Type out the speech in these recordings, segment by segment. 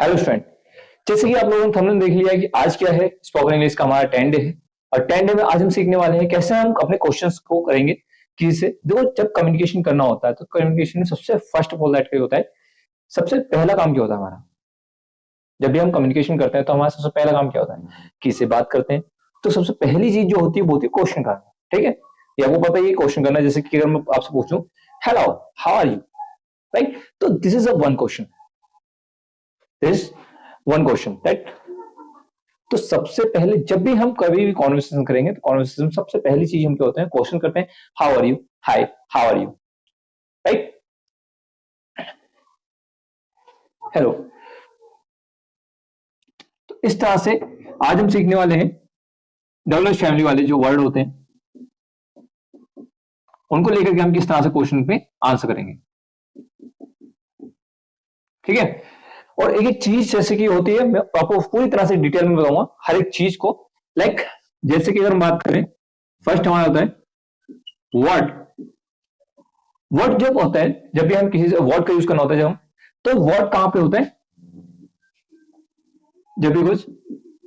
Hello student, जैसे कि आप लोगों ने थंबनेल देख लिया कि आज क्या है, स्पोकन इंग्लिश का हमारा 10 डे है। और 10 डे में आज हम सीखने वाले हैं कैसे हम अपने क्वेश्चंस को करेंगे। किसी देखो, जब कम्युनिकेशन करना होता है तो कम्युनिकेशन में सबसे फर्स्ट ऑफ ऑल दैट क्या होता है, सबसे पहला काम क्या होता है हमारा। जब भी हम कम्युनिकेशन करते हैं तो हमारा सबसे पहला काम क्या होता है, किसी से बात करते हैं तो सबसे पहली चीज जो होती है वो होती है क्वेश्चन करना। ठीक है, या वो पता है ये क्वेश्चन करना, जैसे कि अगर मैं आपसे पूछूं hello how are you, right, तो this is a one question, this one question that. तो सबसे पहले जब भी हम कभी भी कॉन्वर्सेशन करेंगे तो कॉन्वर्सेशन सबसे पहली चीज हम क्या होते हैं, क्वेश्चन करते हैं, how are you, hi how are you, right, hello. तो इस तरह से आज हम सीखने वाले हैं डबल फैमिली वाले जो वर्ड होते हैं उनको लेकर के हम किस तरह से क्वेश्चन पे आंसर करेंगे। ठीक है, और एक एक चीज जैसे कि होती है मैं आपको पूरी तरह से डिटेल में बताऊंगा हर एक चीज को। लाइक जैसे कि अगर हम बात करें, फर्स्ट हमारा होता है वर्ड। वर्ड जब होता है, जब भी हम किसी से वर्ड का यूज करना होता है, जब हम तो वर्ड कहां पे होता है, जब भी कुछ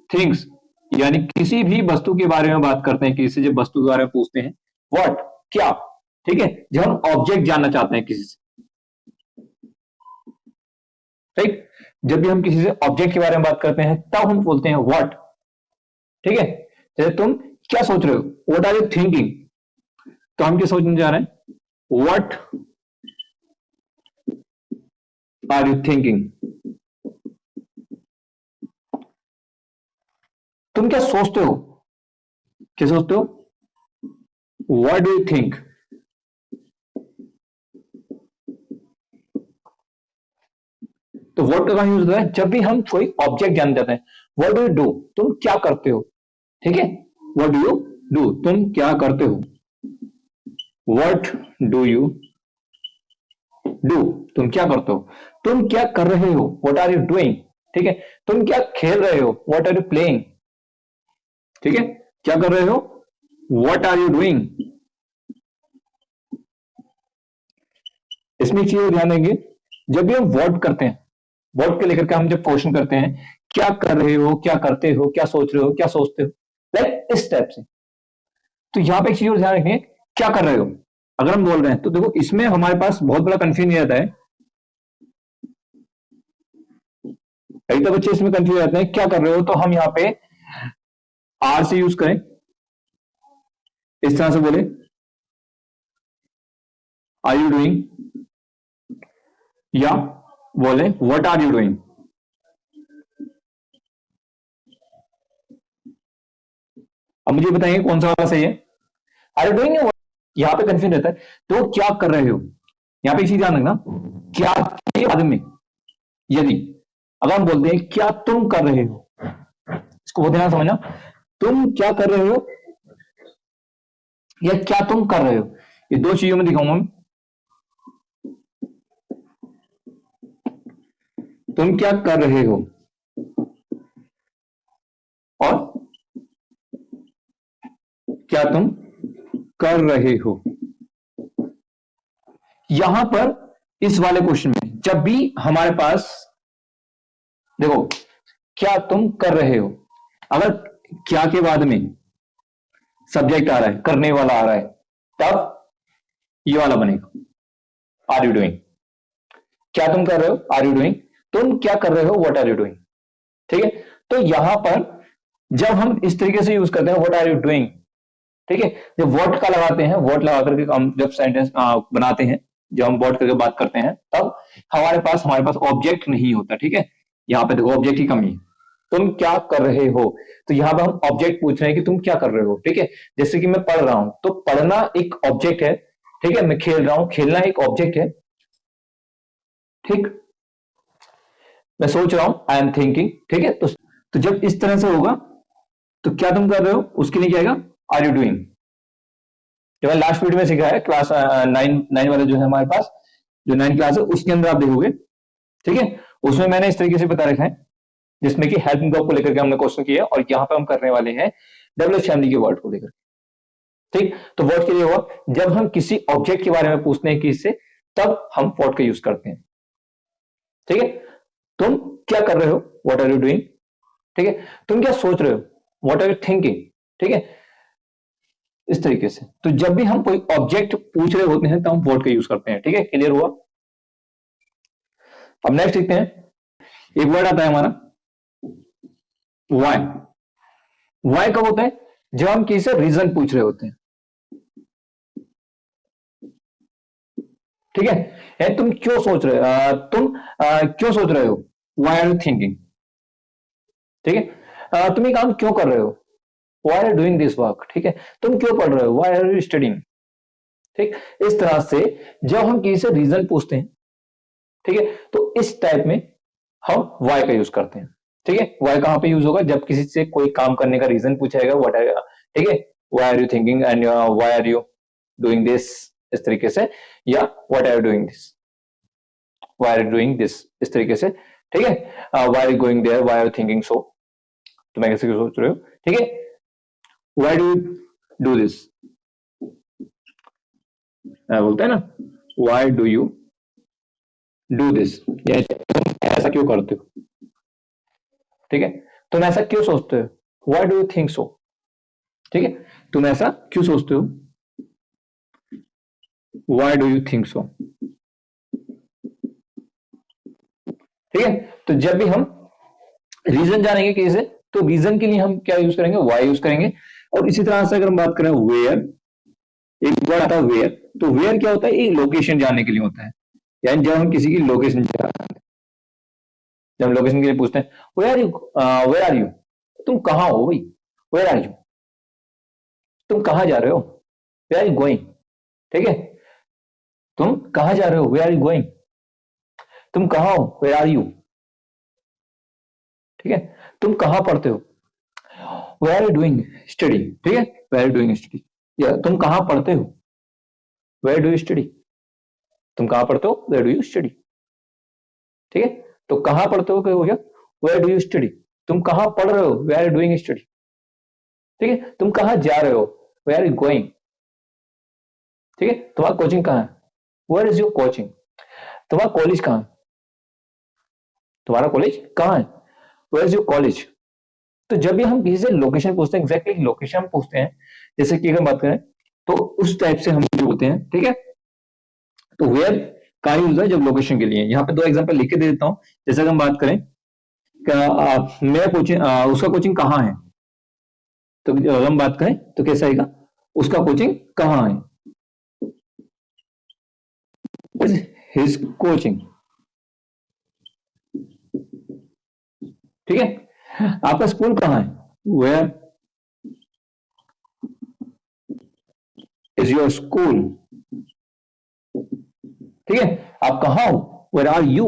थिंग्स यानी किसी भी वस्तु के बारे में बात करते हैं, किसी से जब वस्तु के बारे में पूछते हैं व्हाट क्या। ठीक है, जब हम ऑब्जेक्ट जानना चाहते हैं किसी से, राइट, जब भी हम किसी से ऑब्जेक्ट के बारे में बात करते हैं तब हम बोलते हैं व्हाट। ठीक है, जैसे तुम क्या सोच रहे हो, व्हाट आर यू थिंकिंग, तो हम क्या सोचने जा रहे हैं, व्हाट आर यू थिंकिंग, तुम क्या सोचते हो, क्या सोचते हो, व्हाट डू यू थिंक। तो वर्ड का कहां यूज होता है, जब भी हम कोई ऑब्जेक्ट जान जाते हैं, व्हाट डू यू डू, तुम क्या करते हो। ठीक है, व्हाट डू यू डू, तुम क्या करते हो, व्हाट डू यू डू, तुम क्या करते हो, तुम क्या कर रहे हो, व्हाट आर यू डूइंग। ठीक है, तुम क्या खेल रहे हो, व्हाट आर यू प्लेइंग। ठीक है, क्या कर रहे हो, व्हाट आर यू डूइंग। इसमें एक चीज ध्यान देंगे, जब भी हम वर्ड करते हैं, वर्ड के लेकर के हम जब क्वेश्चन करते हैं, क्या कर रहे हो, क्या करते हो, क्या सोच रहे हो, क्या सोचते हो, लाइक इस टाइप से। तो यहां पे एक चीज और ध्यान रखिए, क्या कर रहे हो अगर हम बोल रहे हैं तो देखो इसमें हमारे पास बहुत बड़ा कंफ्यूजन रहता है। कई तो बच्चे इसमें कंफ्यूज रहते हैं, क्या कर रहे हो, तो हम यहाँ पे आर से यूज करें, इस तरह से बोले आर यू डूइंग, या बोले व्हाट आर यू डूइंग। अब मुझे बताइए कौन सा वाला सही है, आर यू डूइंग, यहां पे कंफ्यूज रहता है। तो क्या कर रहे हो, यहां पे एक चीज ध्यान रखना, क्या के बाद में यदि अगर हम बोलते हैं क्या तुम कर रहे हो, इसको बहुत ध्यान समझना, तुम क्या कर रहे हो या क्या तुम कर रहे हो, ये दो चीजों में दिखाऊंगा मैं। तुम क्या कर रहे हो और क्या तुम कर रहे हो। यहां पर इस वाले क्वेश्चन में जब भी हमारे पास देखो क्या तुम कर रहे हो, अगर क्या के बाद में सब्जेक्ट आ रहा है, करने वाला आ रहा है, तब ये वाला बनेगा आर यू डूइंग। क्या तुम कर रहे हो, आर यू डूइंग, तुम क्या कर रहे हो, व्हाट आर यू डूइंग। ठीक है, तो यहां पर जब हम इस तरीके से यूज करते हैं व्हाट आर यू डूइंग, ठीक है, जब व्हाट का लगाते हैं, व्हाट लगा करके हम जब सेंटेंस बनाते हैं, जब हम व्हाट करके बात करते हैं तब हमारे पास ऑब्जेक्ट नहीं होता। ठीक है, यहाँ पे देखो ऑब्जेक्ट की कमी है, तुम क्या कर रहे हो, तो यहाँ पे हम ऑब्जेक्ट पूछ रहे हैं कि तुम क्या कर रहे हो। ठीक है, जैसे कि मैं पढ़ रहा हूं तो पढ़ना एक ऑब्जेक्ट है। ठीक है, मैं खेल रहा हूं, खेलना एक ऑब्जेक्ट है। ठीक, मैं सोच रहा हूं, आई एम थिंकिंग। ठीक है, तो जब इस तरह से होगा तो क्या तुम कर रहे हो, उसके लिए क्या आएगा, आर यू डूइंग। जो मैं लास्ट वीडियो में सिखाया है क्लास 9 वाला जो है हमारे पास, जो 9 क्लास है उसके अंदर आप देखोगे। ठीक है, उसमें मैंने इस तरीके से बता रखा है, जिसमें कि हेल्पिंग वर्ब को लेकर के हमने क्वेश्चन किया और यहाँ पे हम करने वाले हैं डबल फैमिली के वर्ड को लेकर। ठीक, तो वर्ड के लिए हुआ जब हम किसी ऑब्जेक्ट के बारे में पूछते हैं किसी से, तब हम व्हाट का यूज करते हैं। ठीक है, तुम क्या कर रहे हो, व्हाट आर यू डूइंग, ठीक है, तुम क्या सोच रहे हो, व्हाट आर यू थिंकिंग, ठीक है, इस तरीके से। तो जब भी हम कोई ऑब्जेक्ट पूछ रहे होते हैं तो हम व्हाट का यूज करते हैं, ठीक है, क्लियर हुआ। अब नेक्स्ट देखते हैं, एक वर्ड आता है हमारा वाई। वाई कब होता है, जब हम किसी से रीजन पूछ रहे होते हैं, ठीक है, तुम क्यों सोच रहे हो, क्यों सोच रहे हो, वाई आर यू थिंकिंग, ठीक है, तुम ये काम क्यों कर रहे हो, why are you doing this work, ठीक है, तुम क्यों पढ़ रहे हो, वाई आर यू स्टडिंग, ठीक। इस तरह से जब हम किसी से रीजन पूछते हैं, ठीक है, तो इस टाइप में हम वाई का यूज करते हैं, ठीक है। वाई कहां पे यूज होगा, जब किसी से कोई काम करने का रीजन पूछा जाएगा, व्हाट आर, ठीक है, why are you thinking and why are you doing this, इस तरीके से, या what are you doing this, why are you doing this, इस तरीके से, ठीक है, why are you going there, why are you thinking so, तुम्हें कैसे सोच रहे हो, ठीक है, why do you do this, बोलते हैं ना, why do you do this, या तुम ऐसा क्यों करते हो, ठीक है, तुम ऐसा क्यों सोचते हो, Y do you think so, ठीक है, तुम ऐसा क्यों सोचते हो, Y do you think so, ठीक है। तो जब भी हम रीजन जानेंगे किसी से, तो रीजन के लिए हम क्या यूज करेंगे, वाई यूज करेंगे। और इसी तरह से अगर हम बात करें वेयर, एक वर्ड आता है वेयर, तो वेयर क्या होता है, एक लोकेशन जानने के लिए होता है, यानी जब हम किसी की लोकेशन, जब हम लोकेशन के लिए पूछते हैं वेयर आर यू, तुम कहाँ हो भाई, वेयर आर यू, तुम कहाँ जा रहे हो, वेयर आर यू गोइंग, ठीक है, तुम कहाँ जा रहे हो, वेयर आर यू गोइंग, तुम कहाँ हो, वेयर आर यू, ठीक है, तुम कहाँ पढ़ते हो, where are you doing study, ठीक है, where are you doing study, या तुम कहाँ पढ़ते हो, वेयर डू यू स्टडी, तुम कहाँ पढ़ते हो, वेयर डू यू स्टडी, ठीक है, तो कहाँ पढ़ते हो क्या हो गया, वेयर डू यू स्टडी, तुम कहाँ पढ़ रहे हो, where are you doing study, ठीक है, तुम कहाँ जा रहे हो, वेयर आर यू गोइंग, ठीक है, तुम्हारा कोचिंग कहाँ है, वेयर इज योर कोचिंग, तुम्हारा कॉलेज कहाँ है, तुम्हारा कॉलेज कहाँ है, वेयर इज योर कॉलेज। तो जब भी हम किसी से लोकेशन पूछते हैं, एग्जैक्टली लोकेशन हम पूछते हैं, जैसे कि अगर बात करें तो उस टाइप से हम जो होते हैं, ठीक है, तो वेयर का यूज है जब लोकेशन के लिए। यहाँ पे दो एग्जांपल लिख के दे देता हूं, जैसे अगर हम बात करें मेरा कोचिंग, उसका कोचिंग कहाँ है, तो अगर हम बात करें तो कैसा आएगा, उसका कोचिंग कहाँ है, हिज कोचिंग, ठीक है, आपका स्कूल कहाँ है, वेयर इज योर स्कूल, ठीक है, आप कहाँ हो, वेयर आर यू,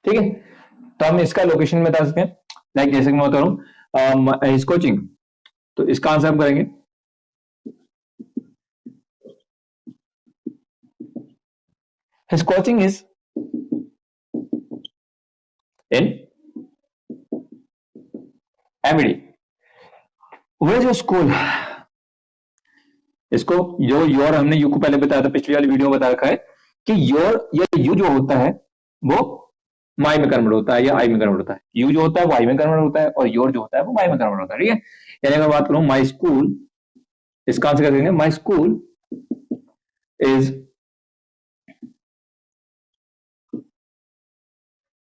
ठीक है, तो हम इसका लोकेशन में बता सकते हैं, लाइक जैसे कि मैं बता रहा हूं हिज कोचिंग, तो इसका आंसर हम करेंगे his coaching is in MD, where is your school, इसको जो योर हमने यू को पहले बताया था, पिछली वाली वीडियो में बता रखा है कि योर या यू जो होता है वो माई में कन्वर्ट होता है या आई में कन्वर्ट होता है, यू जो होता है वो आई में कन्वर्ट होता है और योर जो होता है वो माई में कन्वर्ट होता है, ठीक है। यानी अगर बात करूं माई स्कूल, इसका आंसर कर देंगे my school is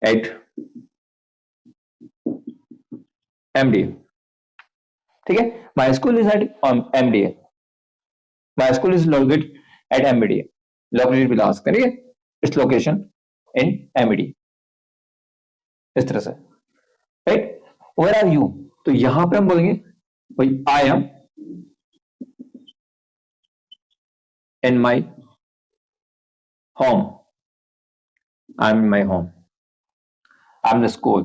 at MDA, ठीक है, my school is at MDA, my school is located at MDA, located will ask, ठीक है, इट्स लोकेशन इन एमडीए, इस तरह से, राइट। वेयर आर यू, तो यहां पे हम बोलेंगे भाई I am in my home, I am in my home, I am the school,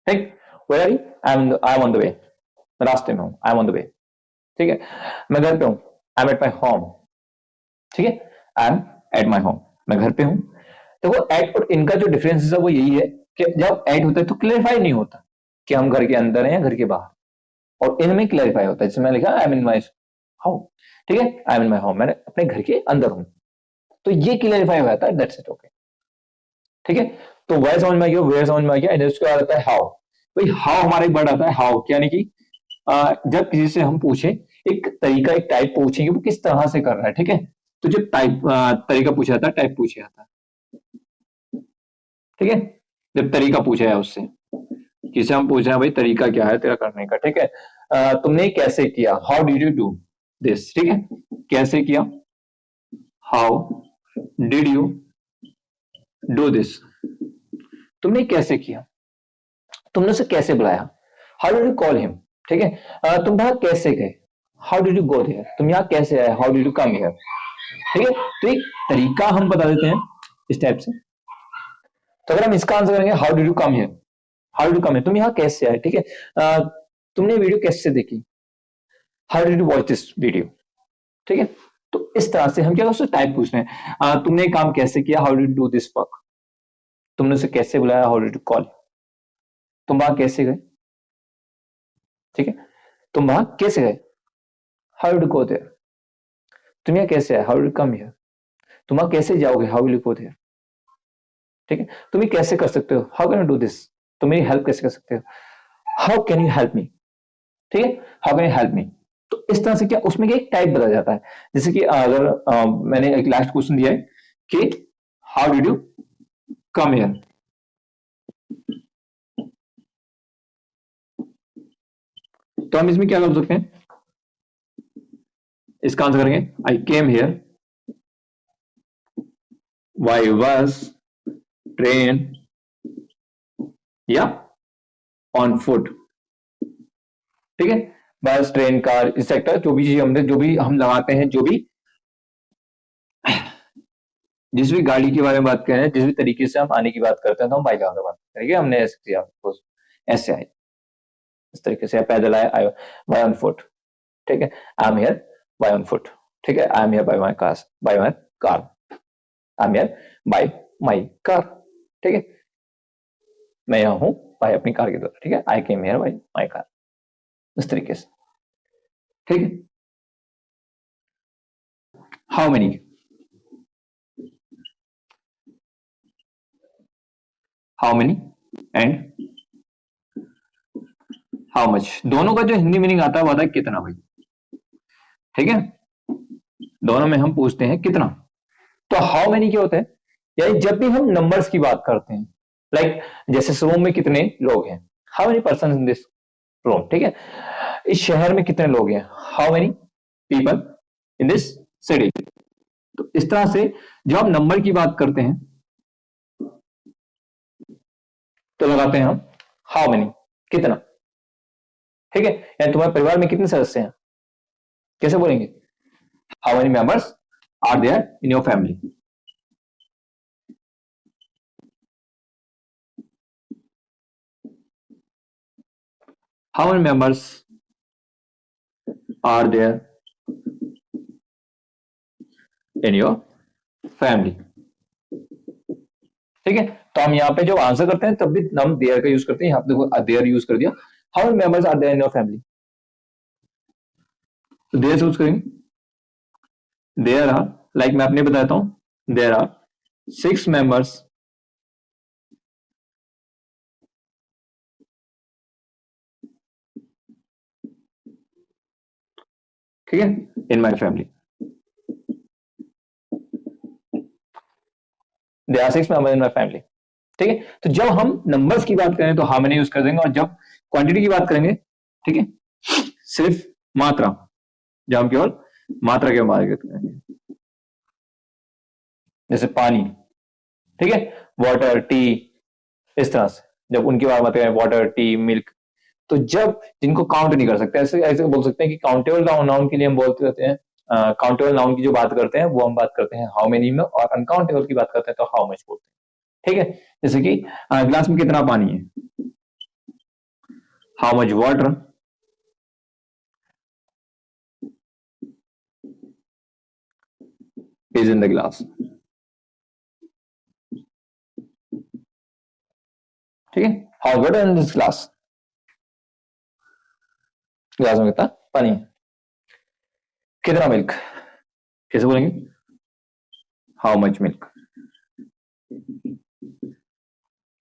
ठीक, where are you, I am on the way, रास्ते में हूं, I am on the way, ठीक है, मैं घर पे हूं, I M at my home, ठीक है, आई एम एट माई होम, मैं घर पे हूं। तो वो एट और इनका जो डिफरेंस है वो यही है कि जब एट होता है तो क्लेरिफाई नहीं होता कि हम घर के अंदर हैं या घर के बाहर, और इनमें क्लैरिफाई होता है, जैसे मैंने लिखा आई एम इन माई होम, ठीक है, at am in my home, मैंने अपने घर के अंदर हूं, तो ये क्लैरिफाई हो जाता है, दैट्स इट, ओके, ठीक है। तो वह समझ में आ गया, वेयर समझ में आ गया, एंड उसके बाद आता है हाउ। भाई हाउ हमारा एक वर्ड आता है हाउ, यानी कि जब किसी से हम पूछे एक तरीका, एक टाइप पूछे कि वो किस तरह से कर रहा है, ठीक है, तो जब टाइप तरीका पूछा जाता है, टाइप पूछा जाता है, ठीक है, जब तरीका पूछा है उससे, किसे हम पूछ रहे हैं भाई तरीका क्या है तेरा करने का, ठीक है, तुमने कैसे किया, how did you do this, ठीक है, कैसे किया, how did you do this, तुमने कैसे किया, तुमने उसे कैसे बुलाया, how did you call him, ठीक है, तुम वहां कैसे गए, how did you go there, तुम यहाँ कैसे आए, how did you come here, ठीक है, तो एक तरीका हम बता देते हैं इस टाइप से। तो अगर हम इसका आंसर करेंगे how did you come here, how did you come here, तुम यहाँ कैसे आए, ठीक है, तुमने वीडियो कैसे देखी, how did you watch this video, ठीक है, तो इस तरह से हम क्या उससे टाइप पूछ रहे हैं, तुमने काम कैसे किया, how did do this work, तुमने उसे कैसे बुलाया, हाउ डिड यू कॉल, तुम वहां कैसे गए, ठीक है, तुम वहां कैसे गए, हाउ डिड गो देयर, तुम यहाँ कैसे आए, हाउ डिड कम हियर, तुम वहां कैसे जाओगे, how will you go there, ठीक है, तुम ये कैसे कर सकते हो, how can you do this, तुम मेरी हेल्प कैसे कर सकते हो, how can you help me, ठीक है, how can you help me. तो इस तरह से क्या उसमें क्या एक टाइप बदल जाता है, जैसे कि अगर मैंने एक लास्ट क्वेश्चन दिया है कि how did you come here, तो हम इसमें क्या कर सकते हैं, इसका आंसर करेंगे आई केम हियर बाय बस, ट्रेन या ऑन फुट, ठीक है, बस ट्रेन कार एक्सेट्रा, जो भी चीज हमने जो भी हम लगाते हैं, जो भी जिस भी गाड़ी के बारे में बात करें, जिस भी तरीके से हम आने की बात करते हैं, तो हम बाई जहाज से बात करेंगे, हमने ऐसे किया, ऐसे आए, इस तरीके से पैदल आए, आई बाय ऑन फुट, ठीक है, at am here bye on foot, ठीक है, at am here by my car, bye my car, I am here by my car, ठीक है, मैं यहाँ हूँ बाय अपनी कार के द्वारा, ठीक है, I came here by my car, इस तरीके से, ठीक है। How many how many and how much, दोनों का जो हिंदी मीनिंग आता है वो आता है कितना भाई, ठीक है, दोनों में हम पूछते हैं कितना। तो हाउ मेनी क्या होता है, यानी जब भी हम नंबर्स की बात करते हैं, लाइक जैसे रूम में कितने लोग हैं, how many person in this room, ठीक है, इस शहर में कितने लोग हैं, how many people in this city. तो इस तरह से जब हम नंबर की बात करते हैं तो लगाते हैं हम हाउ मेनी, कितना, ठीक है, यानी तुम्हारे परिवार में कितने सदस्य हैं, कैसे बोलेंगे, how many members are there in your family, how many members are there in your family, ठीक है। तो हम यहाँ पे जो आंसर करते हैं तब भी हम देयर का यूज करते हैं, यहाँ पे देखो देयर यूज कर दिया, how many members are there in your family, तो देयर से यूज करेंगे, देयर आर, लाइक मैं अपने बताता हूं, देयर आर 6 मेंबर्स, ठीक है, in my family, there are 6 members in my family, ठीक है। तो जब हम नंबर्स की बात करें तो हाउ मेनी यूज कर देंगे, और जब क्वांटिटी की बात करेंगे, ठीक है, सिर्फ मात्रा, जब हम केवल मात्रा के बारे करेंगे, जैसे पानी, ठीक है, वाटर टी, इस तरह से जब उनकी बात करें वाटर टी मिल्क, तो जब जिनको काउंट नहीं कर सकते, ऐसे ऐसे बोल सकते हैं कि काउंटेबल नाउन के लिए हम बोलते रहते हैं, काउंटेबल नाउन की जो बात करते हैं वो हम बात करते हैं हाउ मेनी में, और अनकाउंटेबल की बात करते हैं तो हाउ मच बोलते हैं, ठीक है, जैसे कि ग्लास में कितना पानी है, how much water is in the glass, ठीक है, how water in this glass, glass में कितना पानी है, कितना मिल्क, कैसे बोलेंगे, हाउ मच मिल्क।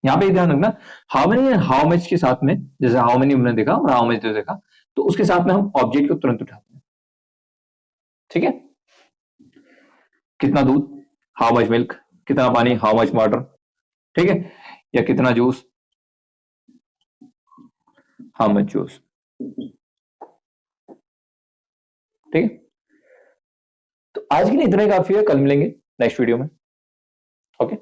यहां पे ध्यान रखना, हाउ मेनी हाउ मच के साथ में, जैसे हाउ मेनी हमने देखा और हाउ मच देखा, तो उसके साथ में हम ऑब्जेक्ट को तुरंत उठाते हैं। ठीक है, कितना दूध, हाउ मच मिल्क, कितना पानी, हाउ मच वाटर। ठीक है, या कितना जूस, हाउ मच जूस। ठीक है, तो आज के लिए इतना ही काफी है, कल मिलेंगे नेक्स्ट वीडियो में। ओके।